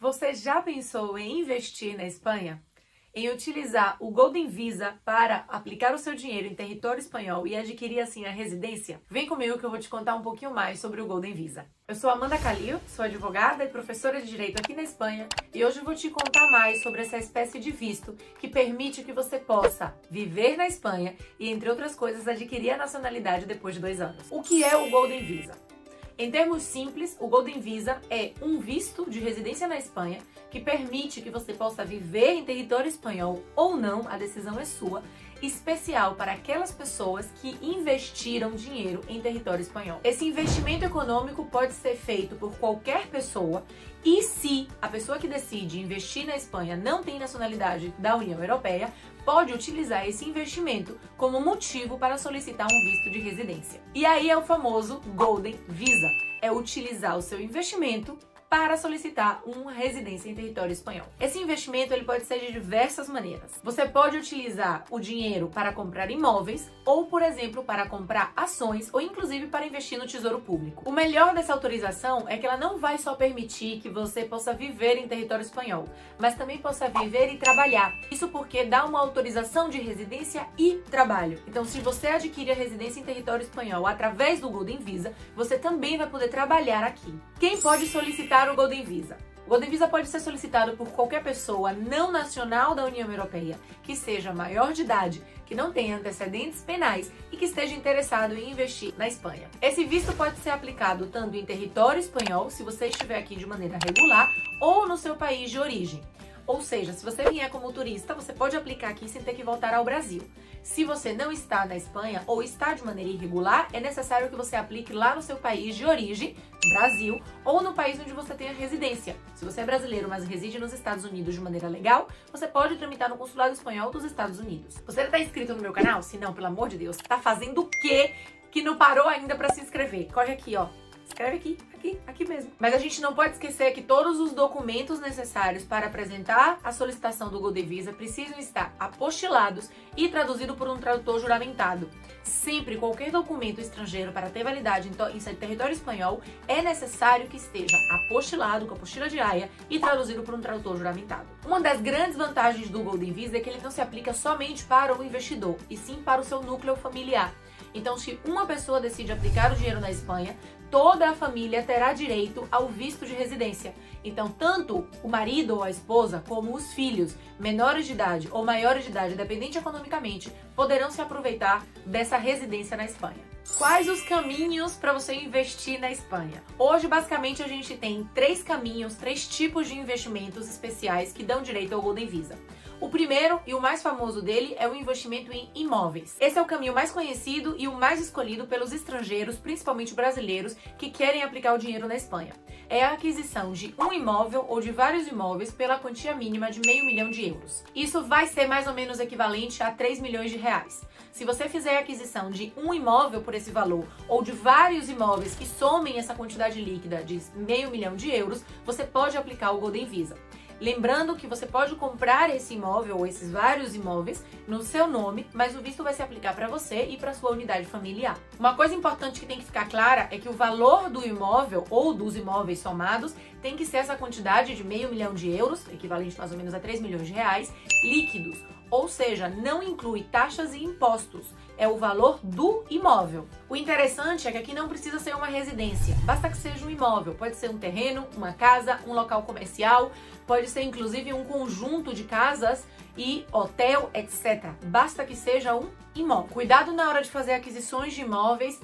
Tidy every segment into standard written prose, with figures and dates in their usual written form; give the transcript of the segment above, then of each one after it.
Você já pensou em investir na Espanha? Em utilizar o Golden Visa para aplicar o seu dinheiro em território espanhol e adquirir assim a residência? Vem comigo que eu vou te contar um pouquinho mais sobre o Golden Visa. Eu sou Amanda Calil, sou advogada e professora de Direito aqui na Espanha e hoje eu vou te contar mais sobre essa espécie de visto que permite que você possa viver na Espanha e, entre outras coisas, adquirir a nacionalidade depois de 2 anos. O que é o Golden Visa? Em termos simples, o Golden Visa é um visto de residência na Espanha que permite que você possa viver em território espanhol ou não, a decisão é sua, especial para aquelas pessoas que investiram dinheiro em território espanhol. Esse investimento econômico pode ser feito por qualquer pessoa e se a pessoa que decide investir na Espanha não tem nacionalidade da União Europeia, pode utilizar esse investimento como motivo para solicitar um visto de residência. E aí é o famoso Golden Visa, é utilizar o seu investimento para solicitar uma residência em território espanhol. Esse investimento ele pode ser de diversas maneiras. Você pode utilizar o dinheiro para comprar imóveis ou, por exemplo, para comprar ações ou inclusive para investir no Tesouro Público. O melhor dessa autorização é que ela não vai só permitir que você possa viver em território espanhol, mas também possa viver e trabalhar. Isso porque dá uma autorização de residência e trabalho. Então, se você adquire a residência em território espanhol através do Golden Visa, você também vai poder trabalhar aqui. Quem pode solicitar o Golden Visa? O Golden Visa pode ser solicitado por qualquer pessoa não nacional da União Europeia que seja maior de idade, que não tenha antecedentes penais e que esteja interessado em investir na Espanha. Esse visto pode ser aplicado tanto em território espanhol, se você estiver aqui de maneira regular, ou no seu país de origem. Ou seja, se você vier como turista, você pode aplicar aqui sem ter que voltar ao Brasil. Se você não está na Espanha ou está de maneira irregular, é necessário que você aplique lá no seu país de origem, Brasil, ou no país onde você tenha residência. Se você é brasileiro, mas reside nos Estados Unidos de maneira legal, você pode tramitar no Consulado Espanhol dos Estados Unidos. Você já está inscrito no meu canal? Se não, pelo amor de Deus, tá fazendo o quê que não parou ainda para se inscrever? Corre aqui, ó. Escreve aqui mesmo. Mas a gente não pode esquecer que todos os documentos necessários para apresentar a solicitação do Golden Visa precisam estar apostilados e traduzidos por um tradutor juramentado. Sempre, qualquer documento estrangeiro para ter validade em território espanhol é necessário que esteja apostilado com a apostila de Haia e traduzido por um tradutor juramentado. Uma das grandes vantagens do Golden Visa é que ele não se aplica somente para o investidor, e sim para o seu núcleo familiar. Então, se uma pessoa decide aplicar o dinheiro na Espanha, toda a família terá direito ao visto de residência. Então, tanto o marido ou a esposa, como os filhos, menores de idade ou maiores de idade, dependente economicamente, poderão se aproveitar dessa residência na Espanha. Quais os caminhos para você investir na Espanha? Hoje, basicamente, a gente tem 3 caminhos, 3 tipos de investimentos especiais que dão direito ao Golden Visa. O primeiro e o mais famoso dele é o investimento em imóveis. Esse é o caminho mais conhecido e o mais escolhido pelos estrangeiros, principalmente brasileiros, que querem aplicar o dinheiro na Espanha. É a aquisição de um imóvel ou de vários imóveis pela quantia mínima de €500 mil. Isso vai ser mais ou menos equivalente a R$3 milhões. Se você fizer a aquisição de um imóvel por esse valor ou de vários imóveis que somem essa quantidade líquida de €500 mil, você pode aplicar o Golden Visa. Lembrando que você pode comprar esse imóvel ou esses vários imóveis no seu nome, mas o visto vai se aplicar para você e para sua unidade familiar. Uma coisa importante que tem que ficar clara é que o valor do imóvel ou dos imóveis somados tem que ser essa quantidade de €500 mil, equivalente mais ou menos a R$3 milhões, líquidos. Ou seja, não inclui taxas e impostos, é o valor do imóvel. O interessante é que aqui não precisa ser uma residência, basta que seja um imóvel. Pode ser um terreno, uma casa, um local comercial, pode ser inclusive um conjunto de casas e hotel, etc. Basta que seja um imóvel. Cuidado na hora de fazer aquisições de imóveis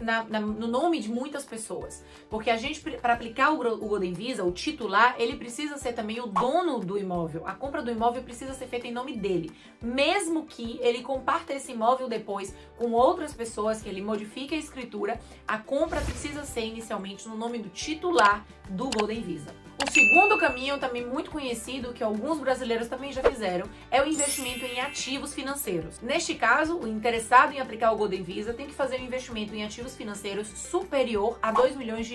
no nome de muitas pessoas, porque a gente, para aplicar o Golden Visa, o titular, ele precisa ser também o dono do imóvel. A compra do imóvel precisa ser feita em nome dele, mesmo que ele comparta esse imóvel depois com outras pessoas, que ele modifique a escritura, a compra precisa ser inicialmente no nome do titular do Golden Visa. O segundo caminho, também muito conhecido, que alguns brasileiros também já fizeram, é o investimento em ativos financeiros. Neste caso, o interessado em aplicar o Golden Visa tem que fazer um investimento em ativos financeiros superior a €2 milhões,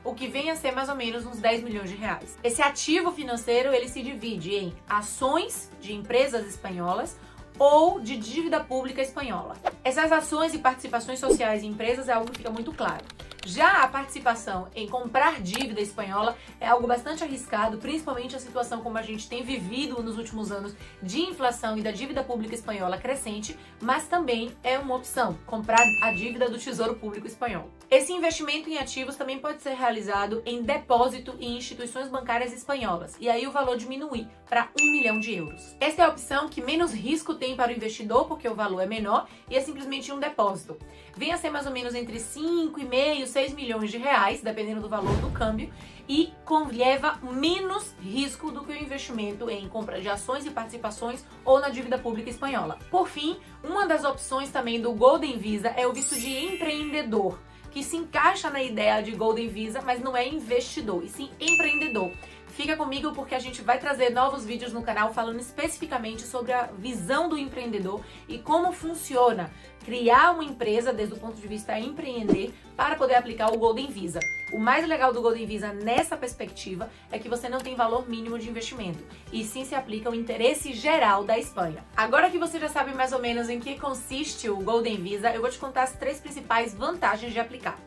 o que vem a ser mais ou menos uns R$10 milhões. Esse ativo financeiro, ele se divide em ações de empresas espanholas ou de dívida pública espanhola. Essas ações e participações sociais em empresas é algo que fica muito claro. Já a participação em comprar dívida espanhola é algo bastante arriscado, principalmente a situação como a gente tem vivido nos últimos anos de inflação e da dívida pública espanhola crescente, mas também é uma opção, comprar a dívida do Tesouro Público Espanhol. Esse investimento em ativos também pode ser realizado em depósito em instituições bancárias espanholas, e aí o valor diminuir para 1 milhão de euros. Essa é a opção que menos risco tem para o investidor, porque o valor é menor e é simplesmente um depósito. Vem a ser mais ou menos entre 5,5 e 6 milhões de reais, dependendo do valor do câmbio, e leva menos risco do que o investimento em compra de ações e participações ou na dívida pública espanhola. Por fim, uma das opções também do Golden Visa é o visto de empreendedor, que se encaixa na ideia de Golden Visa, mas não é investidor, e sim empreendedor. Fica comigo porque a gente vai trazer novos vídeos no canal falando especificamente sobre a visão do empreendedor e como funciona criar uma empresa desde o ponto de vista empreender para poder aplicar o Golden Visa. O mais legal do Golden Visa nessa perspectiva é que você não tem valor mínimo de investimento e sim se aplica o interesse geral da Espanha. Agora que você já sabe mais ou menos em que consiste o Golden Visa, eu vou te contar as 3 principais vantagens de aplicar.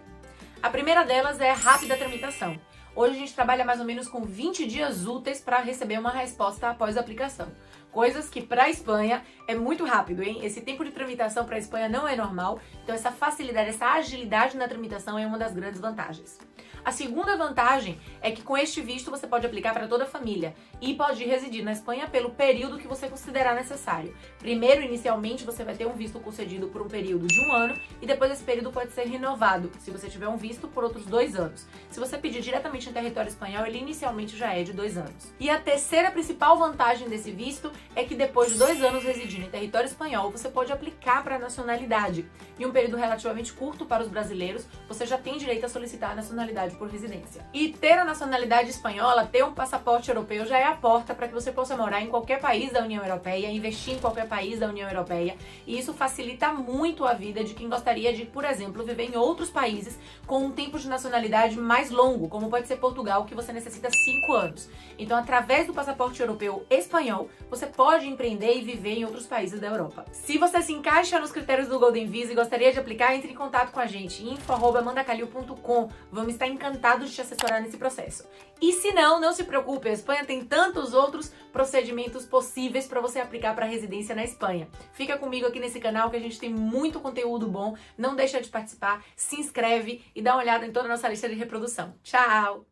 A primeira delas é a rápida tramitação. Hoje a gente trabalha mais ou menos com 20 dias úteis para receber uma resposta após a aplicação. Coisas que para a Espanha é muito rápido, hein? Esse tempo de tramitação para a Espanha não é normal, então essa facilidade, essa agilidade na tramitação é uma das grandes vantagens. A segunda vantagem é que com este visto você pode aplicar para toda a família e pode residir na Espanha pelo período que você considerar necessário. Primeiro, inicialmente, você vai ter um visto concedido por um período de 1 ano e depois esse período pode ser renovado, se você tiver um visto, por outros 2 anos. Se você pedir diretamente em território espanhol, ele inicialmente já é de 2 anos. E a terceira principal vantagem desse visto é que depois de 2 anos residindo em território espanhol, você pode aplicar para a nacionalidade. Em um período relativamente curto para os brasileiros, você já tem direito a solicitar a nacionalidade por residência. E ter a nacionalidade espanhola, ter um passaporte europeu já é a porta para que você possa morar em qualquer país da União Europeia, investir em qualquer país da União Europeia, e isso facilita muito a vida de quem gostaria de, por exemplo, viver em outros países com um tempo de nacionalidade mais longo, como pode ser Portugal, que você necessita 5 anos. Então, através do passaporte europeu espanhol, você pode empreender e viver em outros países da Europa. Se você se encaixa nos critérios do Golden Visa e gostaria de aplicar, entre em contato com a gente, info@amandacalil.com. Vamos estar encantados de te assessorar nesse processo. E se não, não se preocupe, a Espanha tem tantos outros procedimentos possíveis para você aplicar para residência na Espanha. Fica comigo aqui nesse canal que a gente tem muito conteúdo bom, não deixa de participar, se inscreve e dá uma olhada em toda a nossa lista de reprodução. Tchau!